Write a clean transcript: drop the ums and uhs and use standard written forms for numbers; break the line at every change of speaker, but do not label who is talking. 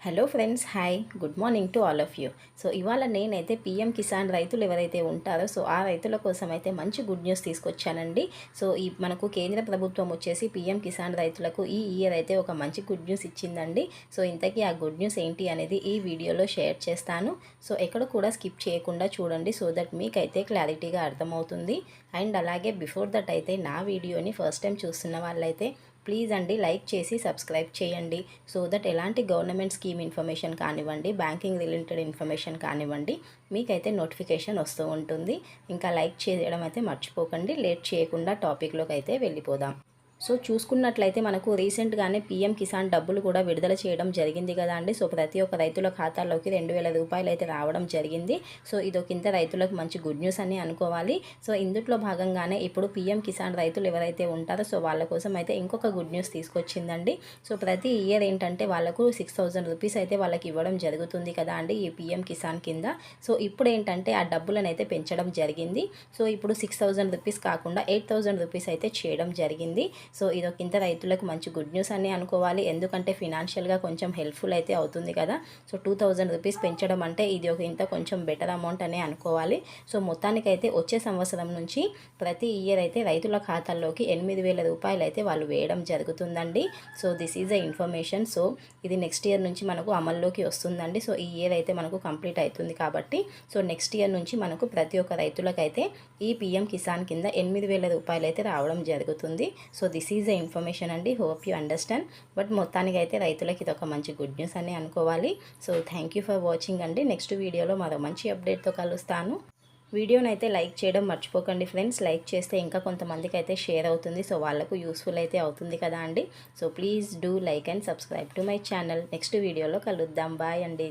Hello friends, hi, good morning to all of you. So ఇవాళ నేనైతే PM Kisan రైతులు ఎవరైతే ఉంటారో ఆ రైతుల కోసం అయితే మంచి గుడ్ న్యూస్ తీసుకొచ్చానండి. సో మనకు కేంద్ర ప్రభుత్వం వచ్చేసి పీఎం కిసాన్ రైతులకు ఈ ఇయర్ అయితే ఒక మంచి గుడ్ న్యూస్ ఇచ్చిందండి. సో ఇంతకీ ఆ గుడ్ న్యూస్ ఏంటి అనేది ఈ వీడియోలో షేర్ చేస్తాను. సో ఎక్కడ కూడా స్కిప్ చేయకుండా చూడండి, సో దట్ మీకైతే క్లారిటీగా అర్థమవుతుంది. అండ్ అలాగే బిఫోర్ దట్ అయితే నా వీడియోని ఫస్ట్ టైం చూస్తున్న వాళ్ళైతే ప్లీజ్ అండి లైక్ చేసి సబ్స్క్రైబ్ చేయండి. సో దట్ ఎలాంటి గవర్నమెంట్ స్కీమ్ ఇన్ఫర్మేషన్ కానివ్వండి, బ్యాంకింగ్ రిలేటెడ్ ఇన్ఫర్మేషన్ కానివ్వండి, మీకైతే నోటిఫికేషన్ వస్తూ ఉంటుంది. ఇంకా లైక్ చేయడం అయితే మర్చిపోకండి. లేట్ చేయకుండా టాపిక్లోకి అయితే వెళ్ళిపోదాం. సో చూసుకున్నట్లయితే మనకు రీసెంట్గానే పీఎం కిసాన్ డబ్బులు కూడా విడుదల చేయడం జరిగింది కదా అండి. సో ప్రతి ఒక్క రైతుల ఖాతాల్లోకి 2,000 రూపాయలు అయితే రావడం జరిగింది. సో ఇదొకింత రైతులకు మంచి గుడ్ న్యూస్ అని అనుకోవాలి. సో ఇందులో భాగంగానే ఇప్పుడు పీఎం కిసాన్ రైతులు ఎవరైతే ఉంటారో సో వాళ్ళ కోసం అయితే ఇంకొక గుడ్ న్యూస్ తీసుకొచ్చిందండి. సో ప్రతి ఇయర్ ఏంటంటే వాళ్ళకు 6,000 రూపీస్ అయితే వాళ్ళకి ఇవ్వడం జరుగుతుంది కదా అండి ఈ పీఎం కిసాన్ కింద. సో ఇప్పుడు ఏంటంటే ఆ డబ్బులను అయితే పెంచడం జరిగింది. సో ఇప్పుడు 6,000 రూపీస్ కాకుండా 8,000 రూపీస్ అయితే చేయడం జరిగింది. సో ఇదొకింత రైతులకు మంచి గుడ్ న్యూస్ అని అనుకోవాలి. ఎందుకంటే ఫినాన్షియల్గా కొంచెం హెల్ప్ఫుల్ అయితే అవుతుంది కదా. సో 2,000 రూపీస్ పెంచడం అంటే ఇది ఒక ఇంత కొంచెం బెటర్ అమౌంట్ అనే అనుకోవాలి. సో మొత్తానికైతే వచ్చే సంవత్సరం నుంచి ప్రతి ఇయర్ అయితే రైతుల ఖాతాల్లోకి 8,000 రూపాయలు అయితే వాళ్ళు వేయడం జరుగుతుందండి. So this is a information. So ఇది నెక్స్ట్ ఇయర్ నుంచి మనకు అమల్లోకి వస్తుందండి. సో ఈ ఇయర్ అయితే మనకు కంప్లీట్ అవుతుంది కాబట్టి సో నెక్స్ట్ ఇయర్ నుంచి మనకు ప్రతి ఒక్క రైతులకైతే ఈ పీఎం కిసాన్ కింద 8,000 రూపాయలు అయితే రావడం జరుగుతుంది. So this is the information అండి. Hope you understand. బట్ మొత్తానికి అయితే రైతులకి ఇది ఒక మంచి గుడ్ న్యూస్ అని అనుకోవాలి. So thank you for watching అండి. నెక్స్ట్ వీడియోలో మరో మంచి అప్డేట్తో కలుస్తాను. వీడియోని అయితే లైక్ చేయడం మర్చిపోకండి ఫ్రెండ్స్. లైక్ చేస్తే ఇంకా కొంతమందికి అయితే షేర్ అవుతుంది. సో వాళ్ళకు యూస్ఫుల్ అయితే అవుతుంది కదా అండి. So please do like and subscribe to my channel. Next వీడియోలో కలుద్దాం. బాయ్ అండి.